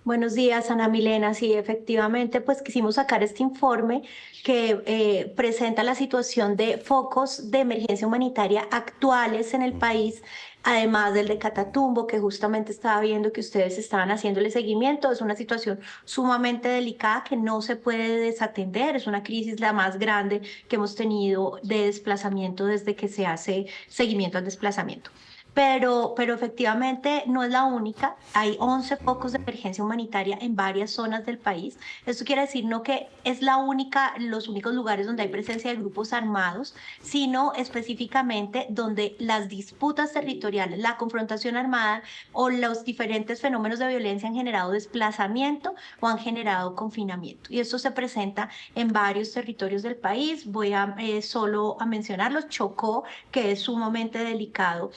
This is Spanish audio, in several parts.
Buenos días, Ana Milena. Sí, efectivamente, pues quisimos sacar este informe que presenta la situación de focos de emergencia humanitaria actuales en el país, además del de Catatumbo, que justamente estaba viendo que ustedes estaban haciéndole seguimiento. Es una situación sumamente delicada que no se puede desatender. Es una crisis la más grande que hemos tenido de desplazamiento desde que se hace seguimiento al desplazamiento. Pero efectivamente no es la única. Hay 11 focos de emergencia humanitaria en varias zonas del país. Esto quiere decir no que es la única, los únicos lugares donde hay presencia de grupos armados, sino específicamente donde las disputas territoriales, la confrontación armada o los diferentes fenómenos de violencia han generado desplazamiento o han generado confinamiento. Y esto se presenta en varios territorios del país. Voy a solo a mencionarlos. Chocó, que es sumamente delicado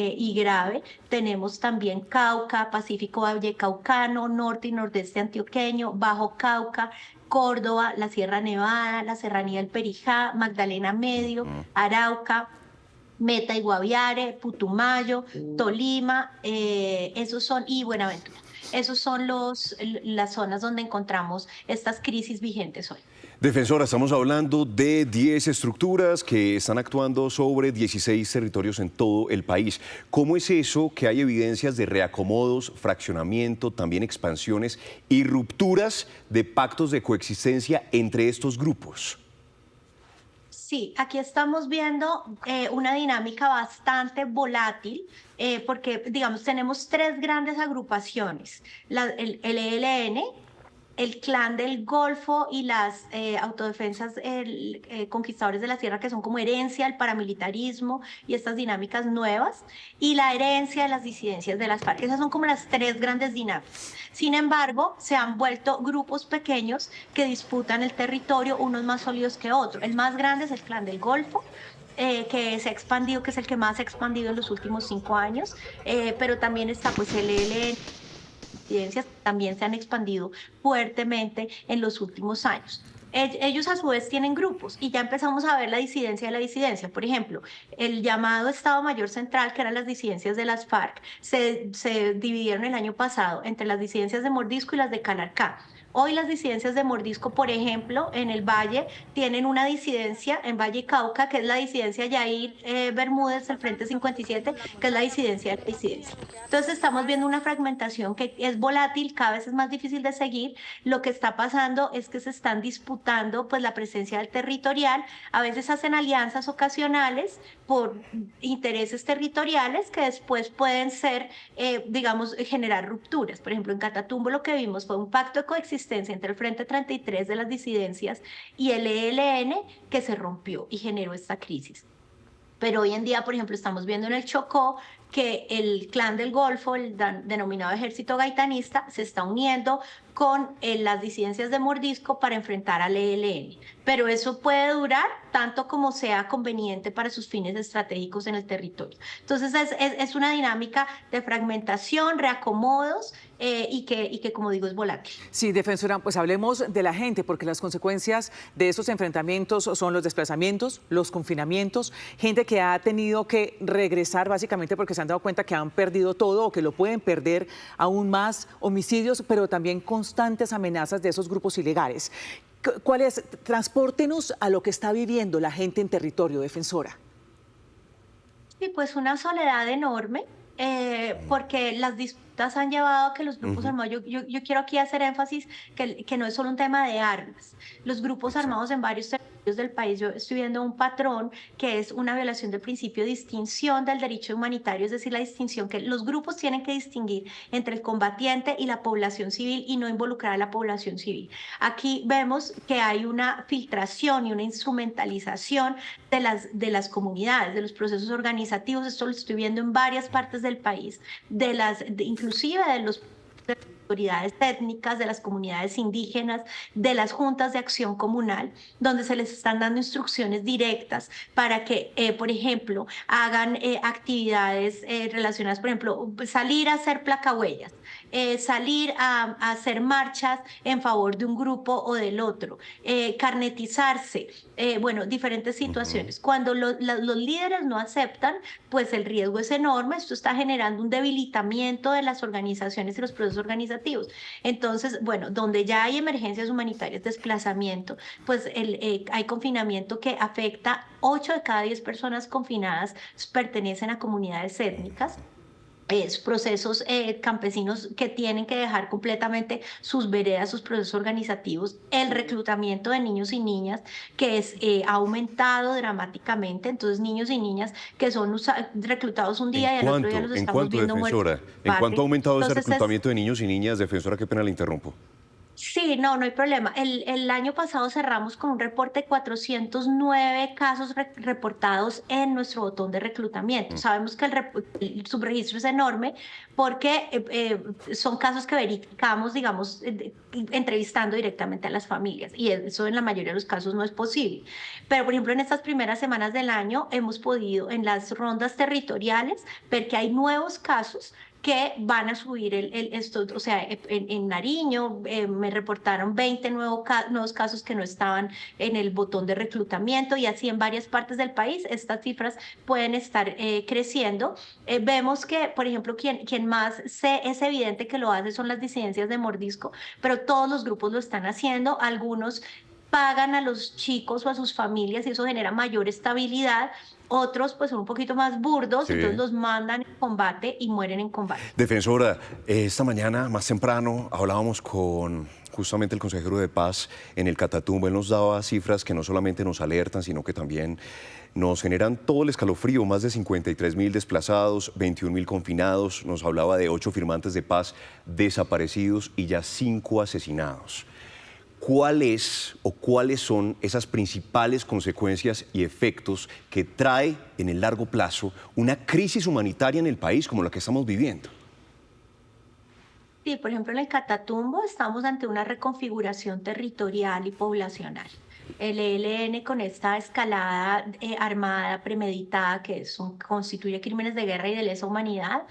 y grave. Tenemos también Cauca, Pacífico Vallecaucano, norte y nordeste antioqueño, Bajo Cauca, Córdoba, la Sierra Nevada, la Serranía del Perijá, Magdalena Medio, Arauca, Meta y Guaviare, Putumayo, Tolima, esos son, y Buenaventura. Esos son las zonas donde encontramos estas crisis vigentes hoy. Defensora, estamos hablando de 10 estructuras que están actuando sobre 16 territorios en todo el país. ¿Cómo es eso que hay evidencias de reacomodos, fraccionamiento, también expansiones y rupturas de pactos de coexistencia entre estos grupos? Sí, aquí estamos viendo una dinámica bastante volátil, porque, digamos, tenemos tres grandes agrupaciones: el ELN, el Clan del Golfo y las autodefensas conquistadores de la sierra, que son como herencia al paramilitarismo y estas dinámicas nuevas, y la herencia de las disidencias de las FARC. Esas son como las tres grandes dinámicas. Sin embargo, se han vuelto grupos pequeños que disputan el territorio, unos más sólidos que otros. El más grande es el Clan del Golfo, que se ha expandido, que es el que más se ha expandido en los últimos 5 años, pero también está pues el ELN. Disidencias también se han expandido fuertemente en los últimos años. Ellos a su vez tienen grupos y ya empezamos a ver la disidencia de la disidencia. Por ejemplo, el llamado Estado Mayor Central, que eran las disidencias de las FARC, se dividieron el año pasado entre las disidencias de Mordisco y las de Calarcá. Hoy las disidencias de Mordisco, por ejemplo, en el Valle, tienen una disidencia en Valle Cauca, que es la disidencia Yair Bermúdez, el Frente 57, que es la disidencia de la disidencia. Entonces estamos viendo una fragmentación que es volátil, cada vez es más difícil de seguir. Lo que está pasando es que se están disputando pues la presencia del territorial. A veces hacen alianzas ocasionales por intereses territoriales que después pueden ser, digamos, generar rupturas. Por ejemplo, en Catatumbo lo que vimos fue un pacto de coexistencia entre el Frente 33 de las disidencias y el ELN, que se rompió y generó esta crisis. Pero hoy en día, por ejemplo, estamos viendo en el Chocó que el Clan del Golfo, el denominado Ejército Gaitanista, se está uniendo con las disidencias de Mordisco para enfrentar al ELN. Pero eso puede durar tanto como sea conveniente para sus fines estratégicos en el territorio. Entonces es una dinámica de fragmentación, reacomodos, y que, como digo, es volátil. Sí, defensora, pues hablemos de la gente, porque las consecuencias de estos enfrentamientos son los desplazamientos, los confinamientos, gente que ha tenido que regresar básicamente porque se han dado cuenta que han perdido todo o que lo pueden perder, aún más homicidios, pero también constantes amenazas de esos grupos ilegales. ¿Cuál es? Transpórtenos a lo que está viviendo la gente en territorio, defensora. Sí, pues una soledad enorme, porque las disputas han llevado a que los grupos armados, yo quiero aquí hacer énfasis que no es solo un tema de armas. Los grupos armados en varios territorios del país, yo estoy viendo un patrón que es una violación del principio de distinción del derecho humanitario, es decir, la distinción que los grupos tienen que distinguir entre el combatiente y la población civil y no involucrar a la población civil. Aquí vemos que hay una filtración y una instrumentalización de las comunidades, de los procesos organizativos. Esto lo estoy viendo en varias partes del país, inclusive de los autoridades étnicas, de las comunidades indígenas, de las juntas de acción comunal, donde se les están dando instrucciones directas para que, por ejemplo, hagan actividades relacionadas, por ejemplo, salir a hacer placahuellas. salir a hacer marchas en favor de un grupo o del otro, carnetizarse, bueno, diferentes situaciones. Cuando los líderes no aceptan, pues el riesgo es enorme. Esto está generando un debilitamiento de las organizaciones y los procesos organizativos. Entonces, bueno, donde ya hay emergencias humanitarias, desplazamiento, pues hay confinamiento que afecta 8 de cada 10 personas confinadas pertenecen a comunidades étnicas. Procesos campesinos que tienen que dejar completamente sus veredas, sus procesos organizativos, el reclutamiento de niños y niñas que ha aumentado dramáticamente, entonces niños y niñas que son reclutados un día y al otro día los estamos viendo muertos. Defensora? ¿En cuánto ha aumentado ese Entonces, reclutamiento de niños y niñas? Defensora, qué pena le interrumpo. sí, no hay problema. El año pasado cerramos con un reporte de 409 casos reportados en nuestro botón de reclutamiento. Sabemos que el subregistro es enorme porque son casos que verificamos, digamos, entrevistando directamente a las familias, y eso en la mayoría de los casos no es posible. Pero, por ejemplo, en estas primeras semanas del año hemos podido en las rondas territoriales ver que hay nuevos casos que van a subir esto, o sea, en Nariño me reportaron 20 nuevos casos que no estaban en el botón de reclutamiento, y así en varias partes del país estas cifras pueden estar creciendo. Vemos que, por ejemplo, quien más es evidente que lo hace son las disidencias de mordisco, pero todos los grupos lo están haciendo. Algunos pagan a los chicos o a sus familias y eso genera mayor estabilidad. Otros pues son un poquito más burdos, Sí. entonces los mandan en combate y mueren en combate. Defensora, esta mañana, más temprano, hablábamos con justamente el consejero de Paz en el Catatumbo. Él nos daba cifras que no solamente nos alertan, sino que también nos generan todo el escalofrío. Más de 53.000 desplazados, 21.000 confinados. Nos hablaba de 8 firmantes de paz desaparecidos y ya 5 asesinados. ¿Cuáles son esas principales consecuencias y efectos que trae en el largo plazo una crisis humanitaria en el país como la que estamos viviendo? Sí, por ejemplo, en el Catatumbo estamos ante una reconfiguración territorial y poblacional. El ELN, con esta escalada armada premeditada que constituye crímenes de guerra y de lesa humanidad,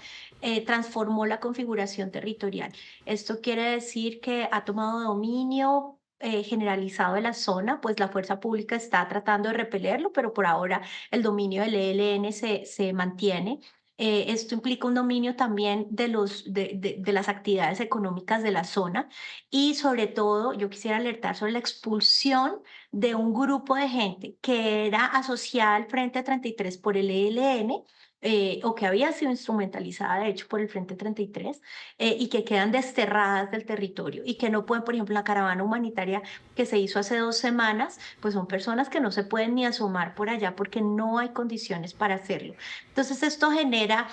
transformó la configuración territorial. Esto quiere decir que ha tomado dominio generalizado de la zona, pues la fuerza pública está tratando de repelerlo, pero por ahora el dominio del ELN se mantiene. Esto implica un dominio también de las actividades económicas de la zona, y sobre todo yo quisiera alertar sobre la expulsión de un grupo de gente que era asociada al Frente 33 por el ELN, o que había sido instrumentalizada de hecho por el Frente 33, y que quedan desterradas del territorio y que no pueden, por ejemplo, la caravana humanitaria que se hizo hace 2 semanas, pues son personas que no se pueden ni asomar por allá porque no hay condiciones para hacerlo. Entonces esto genera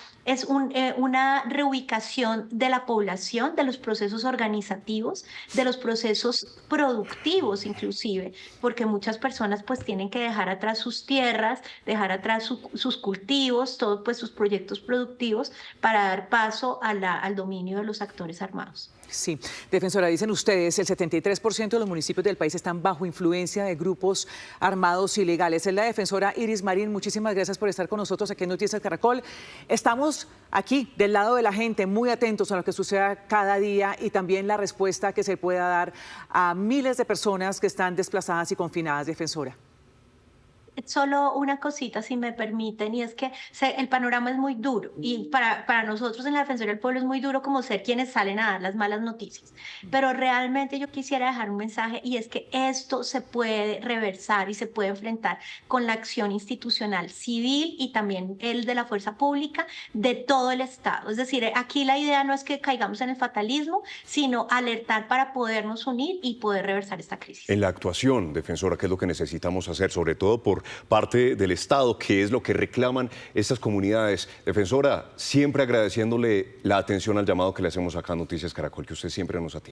una reubicación de la población, de los procesos organizativos, de los procesos productivos inclusive, porque muchas personas pues tienen que dejar atrás sus tierras, dejar atrás sus cultivos, todos pues sus proyectos productivos para dar paso al dominio de los actores armados. Sí, defensora, dicen ustedes, el 73% de los municipios del país están bajo influencia de grupos armados ilegales. Es la defensora Iris Marín, muchísimas gracias por estar con nosotros aquí en Noticias Caracol. Estamos aquí del lado de la gente, muy atentos a lo que suceda cada día y también la respuesta que se pueda dar a miles de personas que están desplazadas y confinadas, defensora. Solo una cosita, si me permiten, y es que el panorama es muy duro, y para nosotros en la Defensoría del Pueblo es muy duro como ser quienes salen a dar las malas noticias, pero realmente yo quisiera dejar un mensaje, y es que esto se puede reversar y se puede enfrentar con la acción institucional civil y también el de la fuerza pública de todo el Estado. Es decir, aquí la idea no es que caigamos en el fatalismo, sino alertar para podernos unir y poder reversar esta crisis. En la actuación, defensora, ¿qué es lo que necesitamos hacer? Sobre todo por parte del Estado, que es lo que reclaman estas comunidades. Defensora, siempre agradeciéndole la atención al llamado que le hacemos acá a Noticias Caracol, que usted siempre nos atiende.